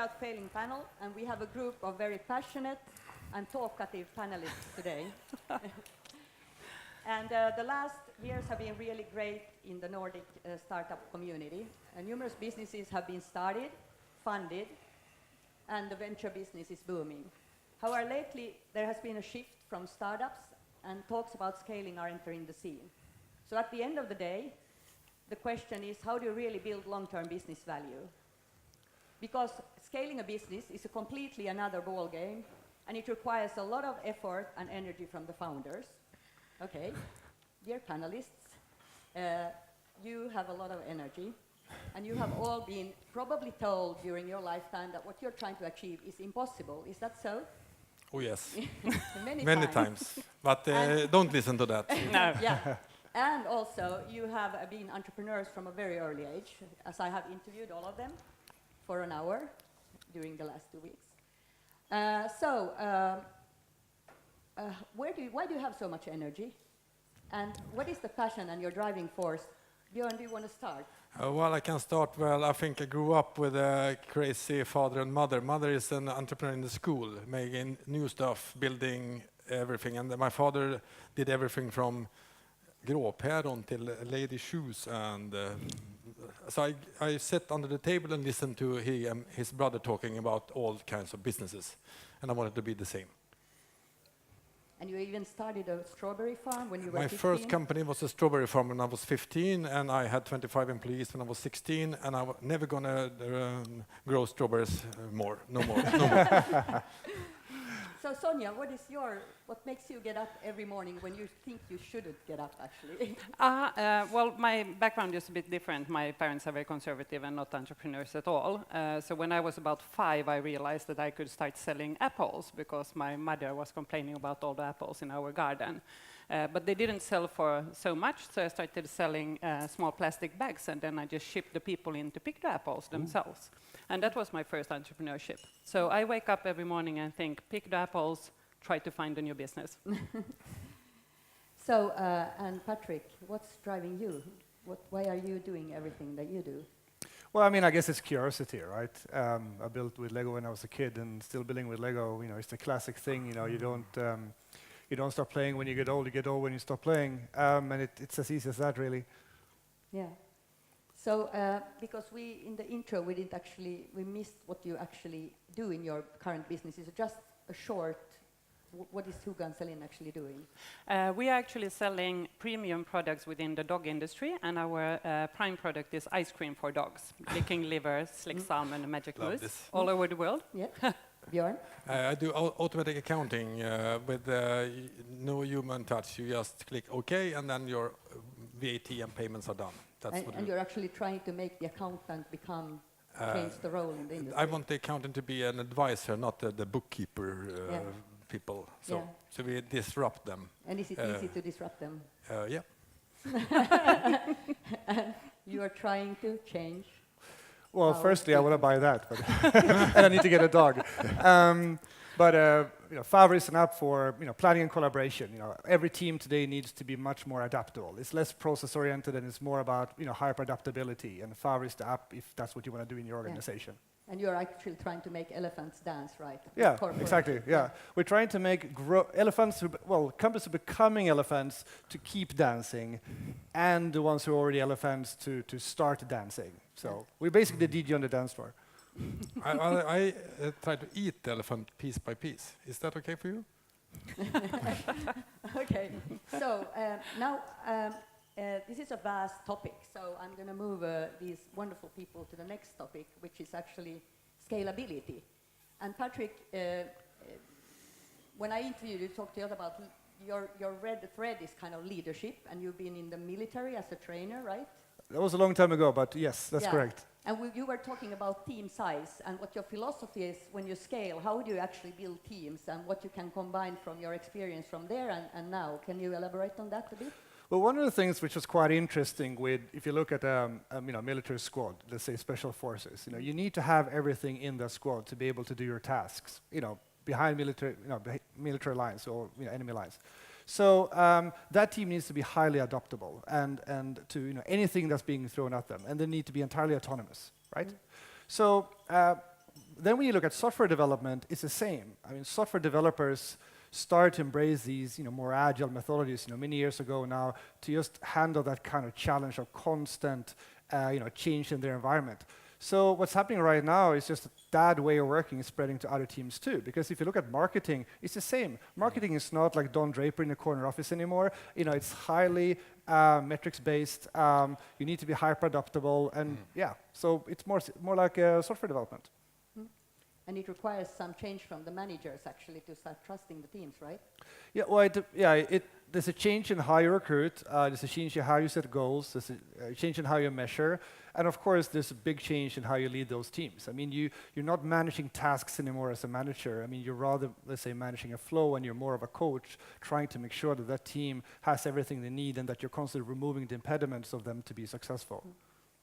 Without Failing panel, and we have a group of very passionate and talkative panelists today. And the last years have been really great in the Nordic startup community. Numerous businesses have been started, funded, and the venture business is booming. However, lately there has been a shift from startups, and talks about scaling are entering the scene. So at the end of the day, the question is, how do you really build long-term business value? Because scaling a business is a completely another ball game, and it requires a lot of effort and energy from the founders. Okay, dear panelists, you have a lot of energy, and you have all been probably told during your lifetime that what you're trying to achieve is impossible. Is that so? Oh yes, many times. But don't listen to that. No. Yeah. And also, you have been entrepreneurs from a very early age, as I have interviewed all of them for an hour during the last 2 weeks. Why do you have so much energy? And what is the passion and your driving force? Björn, do you want to start? Well, I can start. Well, I think I grew up with a crazy father and mother. Mother is an entrepreneur in the school, making new stuff, building everything. And my father did everything from gråpäron till lady shoes. And so I sat under the table and listened to his brother talking about all kinds of businesses. And I wanted to be the same. And you even started a strawberry farm when you were 15? My first company was a strawberry farm when I was 15, and I had 25 employees when I was 16, and I was never gonna grow strawberries more. No more. No more. So Sonja, what makes you get up every morning when you think you shouldn't get up, actually? Well, my background is a bit different. My parents are very conservative and not entrepreneurs at all. So when I was about 5, I realized that I could start selling apples because my mother was complaining about all the apples in our garden. But they didn't sell for so much, so I started selling small plastic bags, and then I just shipped the people in to pick the apples themselves. And that was my first entrepreneurship. So I wake up every morning and think, pick the apples, try to find a new business. So, and Patric, what's driving you? Why are you doing everything that you do? Well, I mean, I guess it's curiosity, right? I built with Lego when I was a kid, and still building with Lego. You know, it's the classic thing. You know, you don't stop playing when you get old. You get old when you stop playing, and it's as easy as that, really. Yeah. So, because in the intro we missed what you actually do in your current business. Is just a short. What is Hugo Celine actually doing? We are actually selling premium products within the dog industry, and our prime product is ice cream for dogs. Licking liver, slick salmon, and magic mousse, all over the world. Yeah. Björn? I do automatic accounting with no human touch. You just click OK, and then your VAT and payments are done. And you're actually trying to make the accountant change the role in the industry. I want the accountant to be an advisor, not the bookkeeper people. So we disrupt them. And is it easy to disrupt them? Yeah. And you are trying to change. Well, firstly, I want to buy that, but and I need to get a dog. Favro is an app for planning and collaboration. Every team today needs to be much more adaptable. It's less process-oriented, and it's more about hyper adaptability. And Favro is the app if that's what you want to do in your organization. And you're actually trying to make elephants dance, right? Yeah, exactly. Yeah, we're trying to make elephants. Companies are becoming elephants to keep dancing, and the ones who are already elephants to start dancing. So we're basically the DJ on the dance floor. I try to eat the elephant piece by piece. Is that okay for you? Okay. So now this is a vast topic. So I'm going to move these wonderful people to the next topic, which is actually scalability. And Patric, when I interviewed you, talked to you about your red thread is kind of leadership, and you've been in the military as a trainer, right? That was a long time ago, but yes, that's correct. And you were talking about team size and what your philosophy is when you scale. How do you actually build teams, and what you can combine from your experience from there and now? Can you elaborate on that a bit? Well, one of the things which was quite interesting if you look at a military squad, let's say special forces, you need to have everything in the squad to be able to do your tasks, behind military lines or enemy lines. So that team needs to be highly adaptable and to anything that's being thrown at them, and they need to be entirely autonomous, right? So Then when you look at software development, it's the same. I mean, software developers start to embrace these, more agile methodologies, many years ago now, to just handle that kind of challenge of constant, change in their environment. So what's happening right now is just that way of working is spreading to other teams too. Because if you look at marketing, it's the same. Marketing is not like Don Draper in a corner office anymore. It's highly metrics-based. You need to be hyper adaptable, and so it's more like software development. And it requires some change from the managers actually to start trusting the teams, right? Yeah, well, there's a change in how you recruit, there's a change in how you set goals, there's a change in how you measure, and of course there's a big change in how you lead those teams. I mean, you're not managing tasks anymore as a manager. I mean, you're rather, let's say, managing a flow, and you're more of a coach, trying to make sure that that team has everything they need and that you're constantly removing the impediments of them to be successful.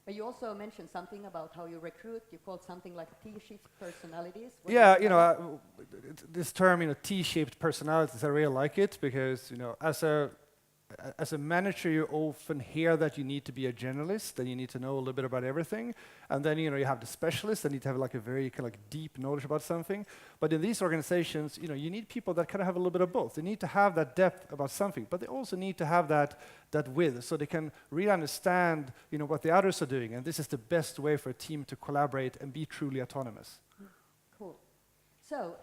But you also mentioned something about how you recruit. You called something like T-shaped personalities. This term, T-shaped personalities, I really like it because, as a manager, you often hear that you need to be a generalist, that you need to know a little bit about everything, and then, you have the specialists that need to have like a very kind of like deep knowledge about something. But in these organizations, you need people that kind of have a little bit of both. They need to have that depth about something, but they also need to have that width, so they can really understand, what the others are doing. And this is the best way for a team to collaborate and be truly autonomous. Cool. So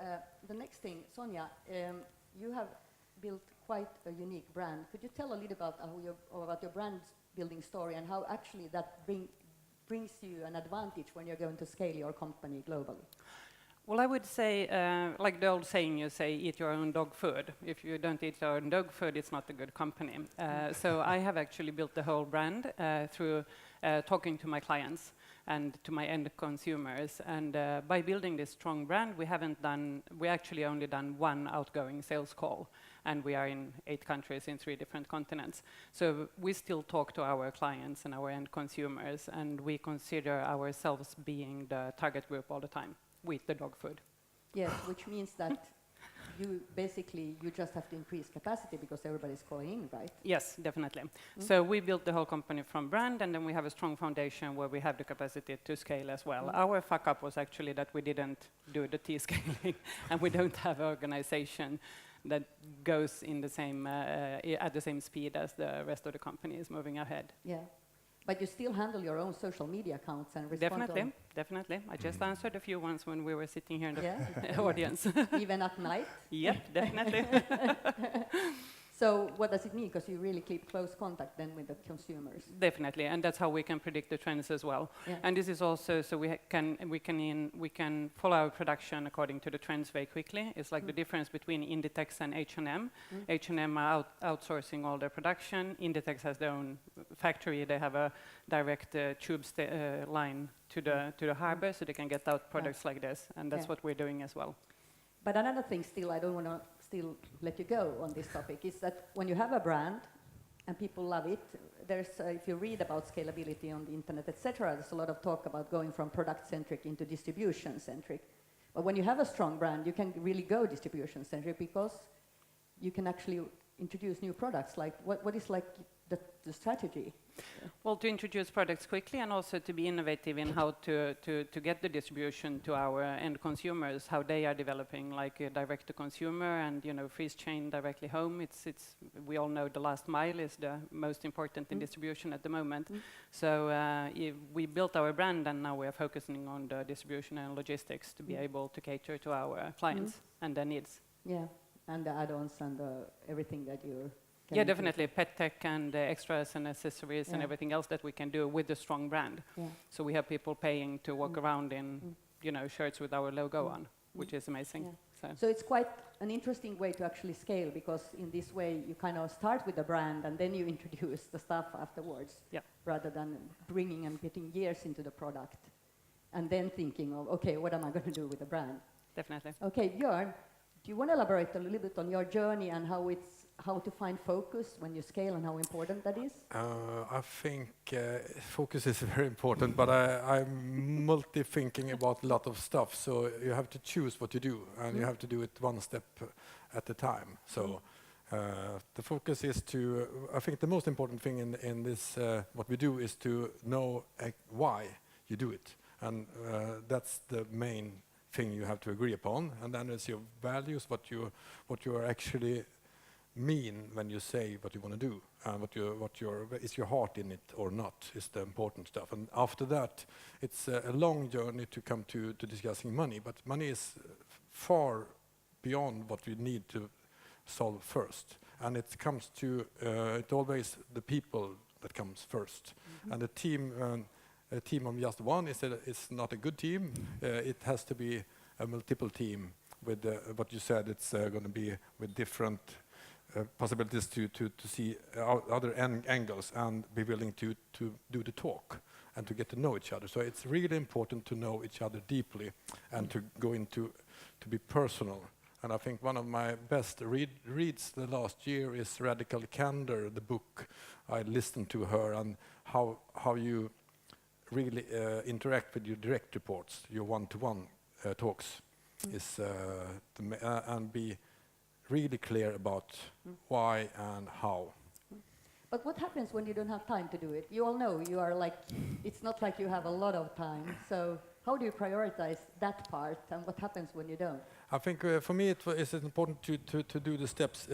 the next thing, Sonja, you have built quite a unique brand. Could you tell a little about about your brand building story and how actually that brings you an advantage when you're going to scale your company globally? Well, I would say, like the old saying, you say, eat your own dog food. If you don't eat your own dog food, it's not a good company. So I have actually built the whole brand through talking to my clients and to my end consumers. And by building this strong brand, we actually only done one outgoing sales call. And we are in 8 countries in 3 different continents. So we still talk to our clients and our end consumers, and we consider ourselves being the target group all the time with the dog food. Yes, which means that you just have to increase capacity because everybody's calling in, right? Yes, definitely. So we built the whole company from brand, and then we have a strong foundation where we have the capacity to scale as well. Our fuck up was actually that we didn't do the T-scaling, and we don't have an organization that goes in the same at the same speed as the rest of the company is moving ahead. Yeah. But you still handle your own social media accounts and respond to Definitely. I just answered a few ones when we were sitting here in the audience. Even at night? Yep, definitely. So what does it mean? Because you really keep close contact then with the consumers. Definitely, and that's how we can predict the trends as well. Yeah. And this is also so we can follow our production according to the trends very quickly. It's like the difference between Inditex and H&M. H&M are outsourcing all their production. Inditex has their own factory. They have a direct tube line to the harbor, so they can get out products like this. And that's what we're doing as well. But another thing, still, I don't want to still let you go on this topic, is that when you have a brand and people love it, there's, if you read about scalability on the internet, etc., there's a lot of talk about going from product-centric into distribution-centric. But when you have a strong brand, you can really go distribution-centric because you can actually introduce new products. Like, what is like the strategy? Well, to introduce products quickly and also to be innovative in how to get the distribution to our end consumers, how they are developing, like direct to consumer and freeze chain directly home. We all know the last mile is the most important in distribution at the moment. So we built our brand, and now we are focusing on the distribution and logistics to be able to cater to our clients and their needs. Yeah, and the add-ons and everything that you're. Yeah, definitely. Pet tech and extras and accessories and everything else that we can do with a strong brand. Yeah. So we have people paying to walk around in, shirts with our logo on, which is amazing. Yeah. So it's quite an interesting way to actually scale, because in this way you kind of start with the brand and then you introduce the stuff afterwards, rather than bringing and getting years into the product and then thinking of, okay, what am I going to do with the brand? Definitely. Okay, Björn, do you want to elaborate a little bit on your journey and how to find focus when you scale and how important that is? I think focus is very important, but I'm multi-thinking about a lot of stuff. So you have to choose what you do, and you have to do it one step at a time. So the focus is to, I think the most important thing in this, what we do, is to know why you do it. And that's the main thing you have to agree upon, and then it's your values, what you are actually mean when you say what you want to do, and is your heart in it or not is the important stuff. And after that, it's a long journey to come to discussing money, but money is far beyond what we need to solve first, and it comes to it always the people that comes first. And a team of just one is not a good team. It has to be a multiple team with what you said. It's going to be with different possibilities to see other angles and be willing to do the talk and to get to know each other. So it's really important to know each other deeply and to go into to be personal. And I think one of my best reads the last year is Radical Candor, the book. I listened to her and how you really interact with your direct reports, your one-to-one talks, and be really clear about why and how. But what happens when you don't have time to do it? You all know you are like, it's not like you have a lot of time. So how do you prioritize that part, and what happens when you don't? I think for me it's important to do the steps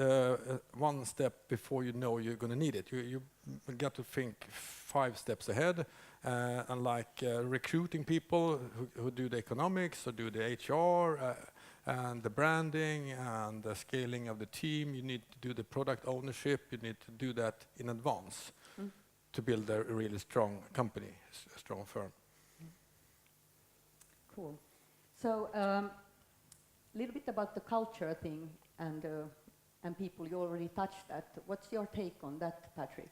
one step before you know you're going to need it. You got to think 5 steps ahead, and like recruiting people who do the economics or do the HR and the branding and the scaling of the team. You need to do the product ownership. You need to do that in advance to build a really strong company, a strong firm. Cool. So a little bit about the culture thing and people. You already touched that. What's your take on that, Patric?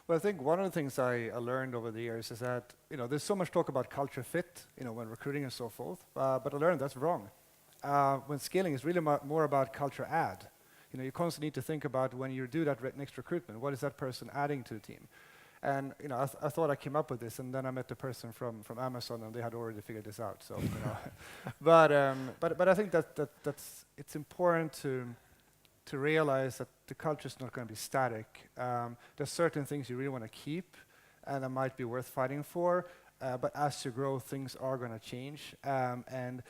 Well, I think one of the things I learned over the years is that there's so much talk about culture fit, when recruiting and so forth. But I learned that's wrong. When scaling is really more about culture add. You constantly need to think about when you do that next recruitment, what is that person adding to the team? And I thought I came up with this, and then I met the person from Amazon, and they had already figured this out. So, but I think that's it's important to realize that the culture is not going to be static. There's certain things you really want to keep, and that might be worth fighting for. But as you grow, things are going to change, and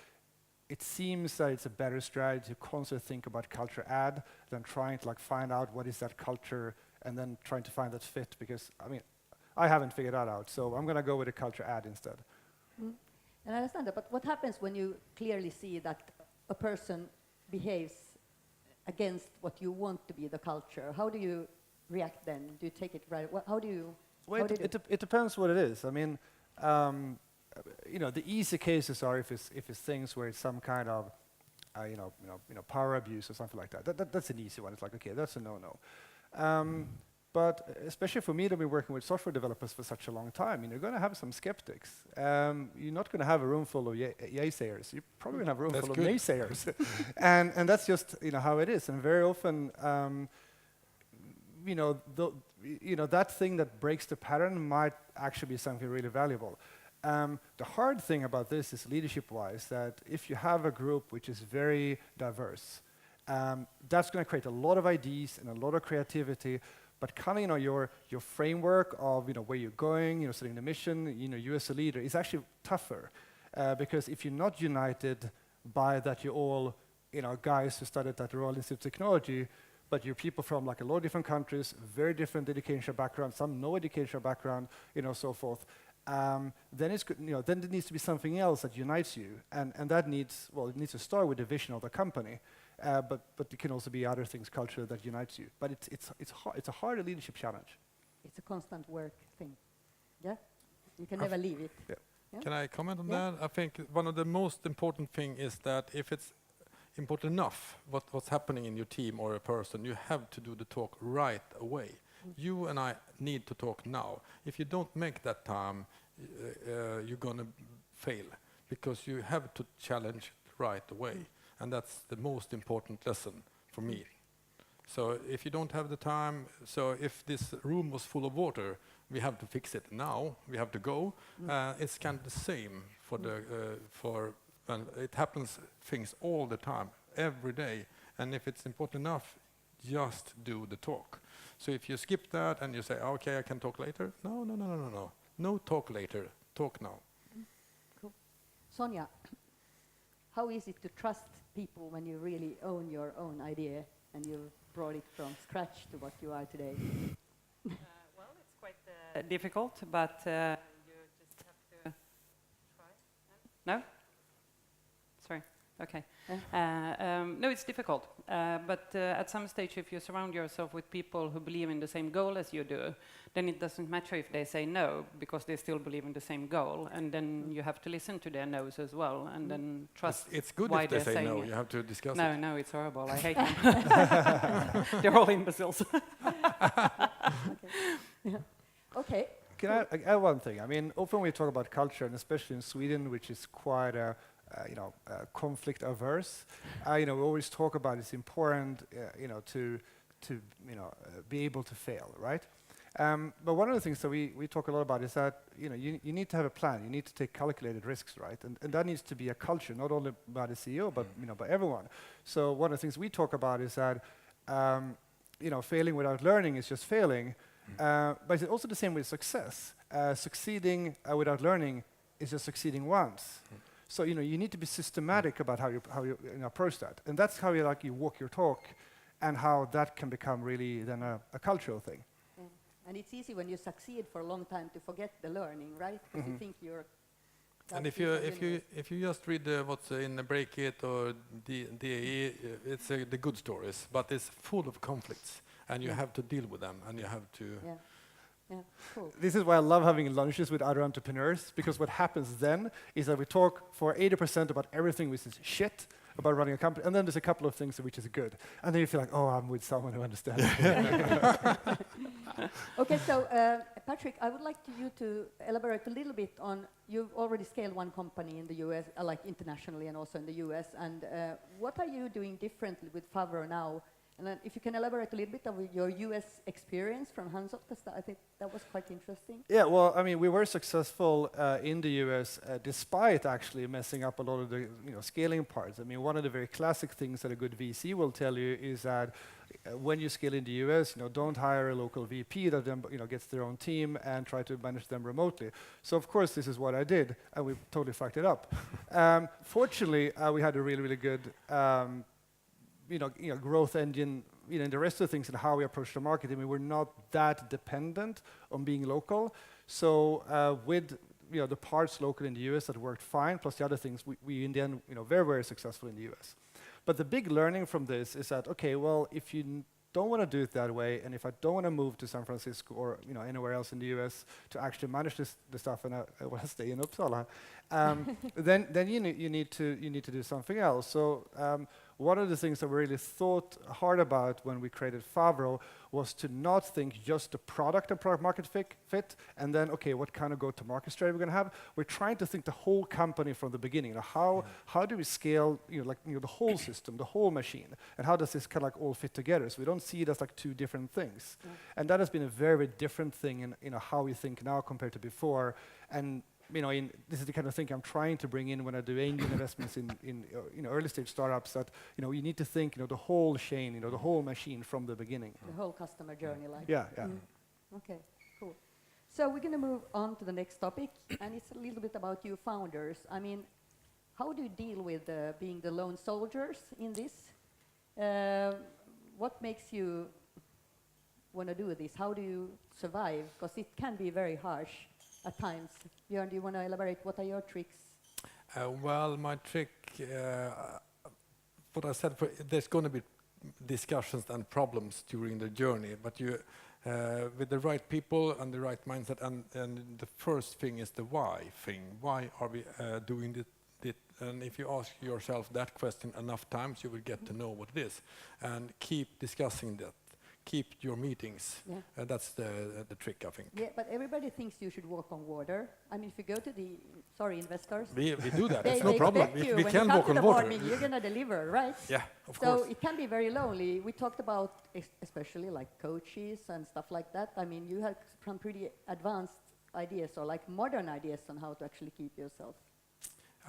it seems that it's a better strategy to constantly think about culture add than trying to find out what is that culture and then trying to find that fit, because I haven't figured that out, so I'm going to go with a culture add instead. And I understand that, but what happens when you clearly see that a person behaves against what you want to be the culture? How do you react then? Do you take it right? How do you? Well, it depends what it is. The easy cases are if it's things where it's some kind of power abuse or something like that. That's an easy one. It's like, okay, that's a no-no. But especially for me, to be working with software developers for such a long time, you're going to have some skeptics. You're not going to have a room full of yay-sayers. You're probably going to have a room full of naysayers. and that's just how it is. And very often, that thing that breaks the pattern might actually be something really valuable. The hard thing about this is leadership-wise, that if you have a group which is very diverse, that's going to create a lot of ideas and a lot of creativity, but kind of your framework of where you're going, setting the mission, you as a leader is actually tougher, because if you're not united by that, you're all guys who studied at the Royal Institute of Technology, but you're people from a lot of different countries, very different educational backgrounds, some no educational background, so forth. Then it's good, then there needs to be something else that unites you, and that needs it needs to start with the vision of the company, but it can also be other things, culture that unites you. But it's a hard leadership challenge. It's a constant work thing. Yeah, you can never leave it. Yeah. Yeah? Can I comment on that? I think one of the most important thing is that if it's important enough what's happening in your team or a person, you have to do the talk right away. You and I need to talk now. If you don't make that time, you're going to fail, because you have to challenge right away. And that's the most important lesson for me. So if you don't have the time, so if this room was full of water, we have to fix it now. We have to go. It's kind of the same for it happens things all the time, every day. And if it's important enough, just do the talk. So if you skip that and you say, okay, I can talk later. No. No talk later. Talk now. Cool. Sonja, how is it to trust people when you really own your own idea and you brought it from scratch to what you are today? Well, it's quite difficult, but you just have to try. No? Sorry. Okay. No, it's difficult. But at some stage, if you surround yourself with people who believe in the same goal as you do, then it doesn't matter if they say no, because they still believe in the same goal. And then you have to listen to their no's as well, and then trust It's good why if they they're say no. saying it. You have to discuss No, it. no, it's horrible. I hate them. They're all imbeciles. Okay. Can I add one thing? I mean, often we talk about culture, and especially in Sweden, which is quite a conflict averse. We always talk about it's important, to be able to fail, right? But one of the things that we talk a lot about is that you need to have a plan. You need to take calculated risks, right? And that needs to be a culture, not only by the CEO, but by everyone. So one of the things we talk about is that failing without learning is just failing. But it's also the same with success. Succeeding without learning is just succeeding once. So you need to be systematic about how you approach that, and that's how you walk your talk, and how that can become really then a cultural thing. Yeah. And it's easy when you succeed for a long time to forget the learning, right? Because you think you're. And if you just read what's in the Break It or DAE, it's the good stories, but it's full of conflicts, and you have to deal with them, and you have to. Yeah. Yeah, cool. This is why I love having lunches with other entrepreneurs, because what happens then is that we talk for 80% about everything which is shit about running a company, and then there's a couple of things which is good. And then you feel like, oh, I'm with someone who understands. Okay, so Patric, I would like you to elaborate a little bit on, you've already scaled one company in the US, like internationally and also in the US, and what are you doing differently with Favro now? And then if you can elaborate a little bit of your US experience from Hands-off, I think that was quite interesting. Yeah, well, I mean, we were successful in the US despite actually messing up a lot of the scaling parts. I mean, one of the very classic things that a good VC will tell you is that when you scale in the US, don't hire a local VP that then gets their own team and try to manage them remotely. So of course, this is what I did, and we totally fucked it up. Fortunately, we had a really, really good growth engine, in the rest of the things and how we approach the market. I mean, we're not that dependent on being local. So with the parts local in the US that worked fine, plus the other things, we in the end, very, very successful in the US. But the big learning from this is that, okay, well, if you don't want to do it that way, and if I don't want to move to San Francisco or anywhere else in the US to actually manage the stuff, and I want to stay in Uppsala, then you need to do something else. So one of the things that we really thought hard about when we created Favro was to not think just the product and product market fit, and then, okay, what kind of go-to-market strategy we're going to have. We're trying to think the whole company from the beginning. How do we scale, the whole system, the whole machine, and how does this kind of all fit together? So we don't see it as like two different ththings. Yeah. And that has been a very, very different thing in how we think now compared to before. And this is the kind of thing I'm trying to bring in when I do angel investments in early stage startups. That you need to think the whole chain, the whole machine from the beginning. The whole customer journey, like. Yeah, yeah. Okay, cool. So we're going to move on to the next topic, and it's a little bit about you founders. I mean, how do you deal with being the lone soldiers in this? What makes you want to do this? How do you survive? Because it can be very harsh at times. Björn, do you want to elaborate? What are your tricks? Well, my trick, what I said, there's going to be discussions and problems during the journey, but you, with the right people and the right mindset, and the first thing is the why thing. Why are we doing it? And if you ask yourself that question enough times, you will get to know what it is, and keep discussing that. Keep your meetings. Yeah. That's the trick, I think. Yeah, but everybody thinks you should walk on water. I mean, if you go to the, investors. We do that. It's they no problem. We can walk on water. You're going to deliver, right? Yeah, of course. So it can be very lonely. We talked about, especially like coaches and stuff like that. I mean, you have some pretty advanced ideas or like modern ideas on how to actually keep yourself.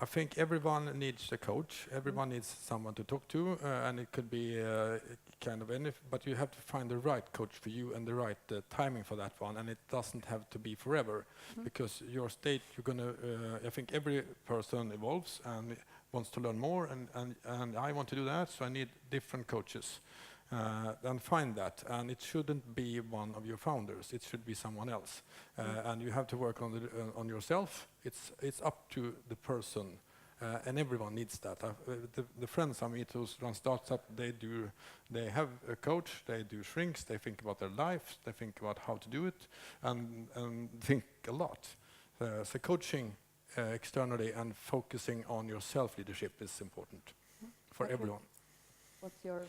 I think everyone needs a coach. Everyone needs someone to talk to, and it could be kind of any. But you have to find the right coach for you and the right timing for that one. And it doesn't have to be forever, because your state, you're gonna. I think every person evolves, and wants to learn more, and I want to do that, so I need different coaches. Then find that, and it shouldn't be one of your founders. It should be someone else, and you have to work on yourself. It's up to the person, and everyone needs that. The friends I meet who run startup, they have a coach. They do shrinks. They think about their life. They think about how to do it, and think a lot. So coaching externally and focusing on your self-leadership is important for everyone. What's your...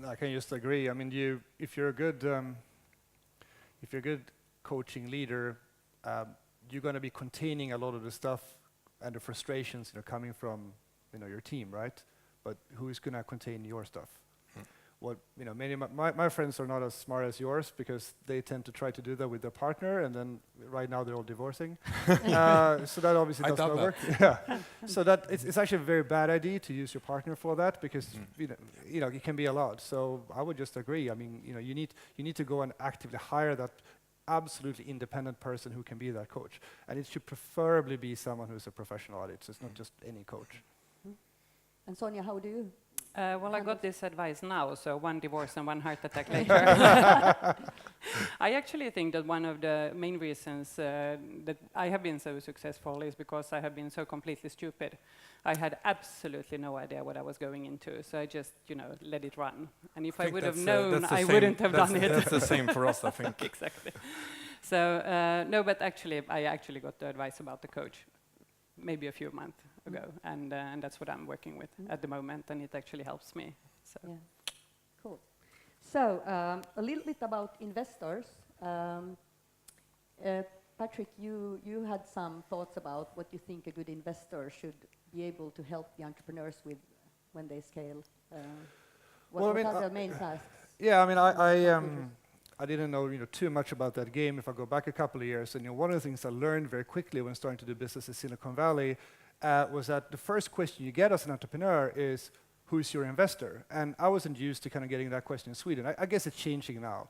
I can just agree. I mean, if you're a good coaching leader, you're going to be containing a lot of the stuff and the frustrations, coming from, your team, right? But who's going to contain your stuff? What, many of my friends are not as smart as yours, because they tend to try to do that with their partner, and then right now they're all divorcing. So that obviously does not work. Yeah. So that it's actually a very bad idea to use your partner for that, because it can be a lot. So I would just agree. I mean, you need to go and actively hire that absolutely independent person who can be that coach, and it should preferably be someone who's a professional at it. So it's not just any coach. And Sonja, how do you? Well, I got this advice now, so one divorce and one heart attack later. I actually think that one of the main reasons that I have been so successful is because I have been so completely stupid. I had absolutely no idea what I was going into, so I just, let it run. And if I would have known, I wouldn't have done it. That's the same for us, I think. Exactly. So, no, but actually, I actually got the advice about the coach maybe a few months ago, and that's what I'm working with at the moment, and it actually helps me. So. Yeah. Cool. So a little bit about investors. Patric, you had some thoughts about what you think a good investor should be able to help the entrepreneurs with when they scale. What are the main tasks? Yeah, I mean, I didn't know too much about that game. If I go back a couple of years, and one of the things I learned very quickly when starting to do business in Silicon Valley was that the first question you get as an entrepreneur is, who's your investor? And I wasn't used to kind of getting that question in Sweden. I guess it's changing now.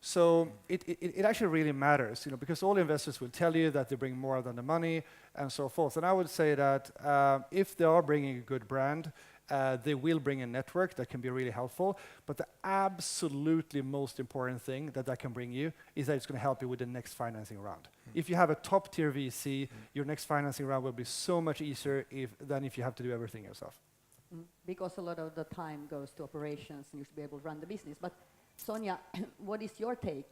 So it actually really matters, because all investors will tell you that they bring more than the money and so forth. And I would say that if they are bringing a good brand, they will bring a network that can be really helpful. But the absolutely most important thing that can bring you is that it's going to help you with the next financing round. If you have a top-tier VC, your next financing round will be so much easier than if you have to do everything yourself. Because a lot of the time goes to operations, and you should be able to run the business. But Sonja, what is your take?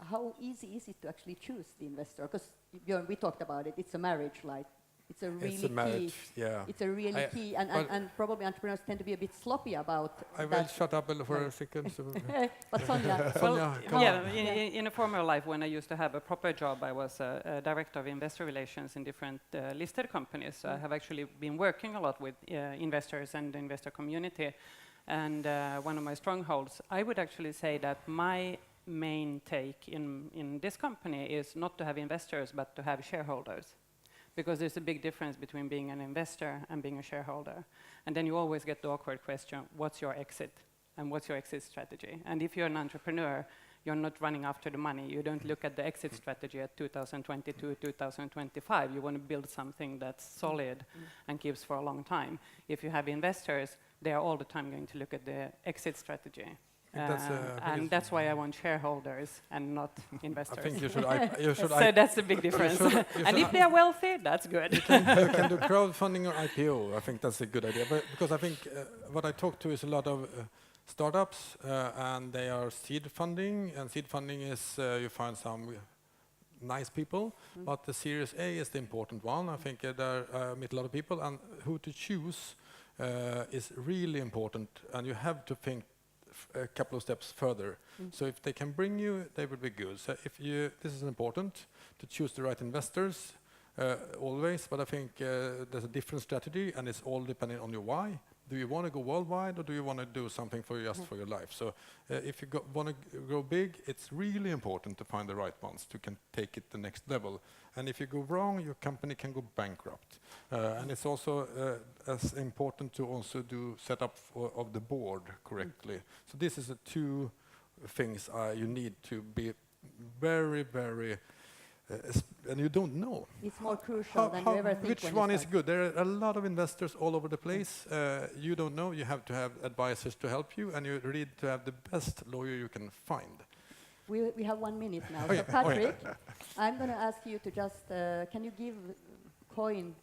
How easy is it to actually choose the investor? Because Björn, we talked about it. It's a marriage, like it's a really marriage, key. yeah. It's a really key, and probably entrepreneurs tend to be a bit sloppy about. I will shut up for a second. But Sonja, in a former life, when I used to have a proper job, I was a director of investor relations in different listed companies. So I have actually been working a lot with investors and the investor community. And one of my strongholds, I would actually say that my main take in this company is not to have investors, but to have shareholders. Because there's a big difference between being an investor and being a shareholder. And then you always get the awkward question, what's your exit? And what's your exit strategy? And if you're an entrepreneur, you're not running after the money. You don't look at the exit strategy at 2022, 2025. You want to build something that's solid and keeps for a long time. If you have investors, they are all the time going to look at the exit strategy. And that's why I want shareholders and not investors. I think you should. So that's the big difference. And if they are wealthy, that's good. You can do crowdfunding or IPO. I think that's a good idea. But because I think what I talk to is a lot of startups, and they are seed funding. And seed funding is you find some nice people, but the Series A is the important one. I think there meet a lot of people, and who to choose is really important. And you have to think a couple of steps further. So if they can bring you, they will be good. So this is important to choose the right investors always, but I think there's a different strategy, and it's all depending on your why. Do you want to go worldwide, or do you want to do something for just for your life? So if you want to grow big, it's really important to find the right ones to can take it the next level. And if you go wrong, your company can go bankrupt. And it's also as important to also do setup of the board correctly. So this is the two things you need to be very, very and you don't know. It's more crucial than you ever think. Which when you one is start. good? There are a lot of investors all over the place. You don't know. You have to have advisors to help you, and you need to have the best lawyer you can find. We have 1 minute now. Oh, So yeah. Patric, I'm going to ask you to just, can you coin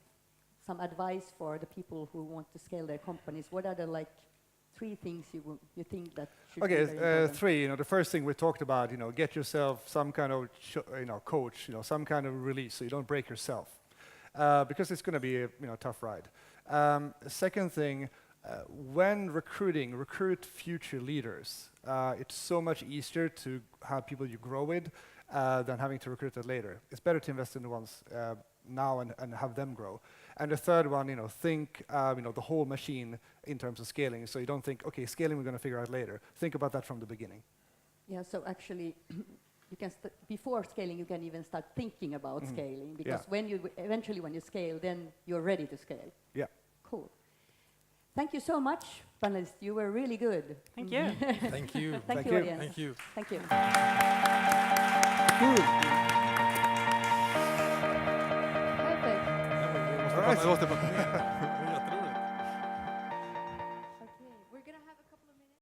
some advice for the people who want to scale their companies? What are the 3 things you think that should be very important? 3. The first thing we talked about. Get yourself some kind of coach. Some kind of release, so you don't break yourself, because it's going to be a tough ride. Second thing, when recruit future leaders. It's so much easier to have people you grow with than having to recruit that later. It's better to invest in the ones now and have them grow. And the third one, think the whole machine in terms of scaling. So you don't think, okay, scaling we're going to figure out later. Think about that from the beginning. Yeah, so actually, you can before scaling, you can even start thinking about scaling, because when you scale, then you're ready to scale. Yeah. Cool. Thank you so much, panelists. You were really good. Thank you. Thank you. Thank you, you. audience. Thank you. Thank you. Det måste vara-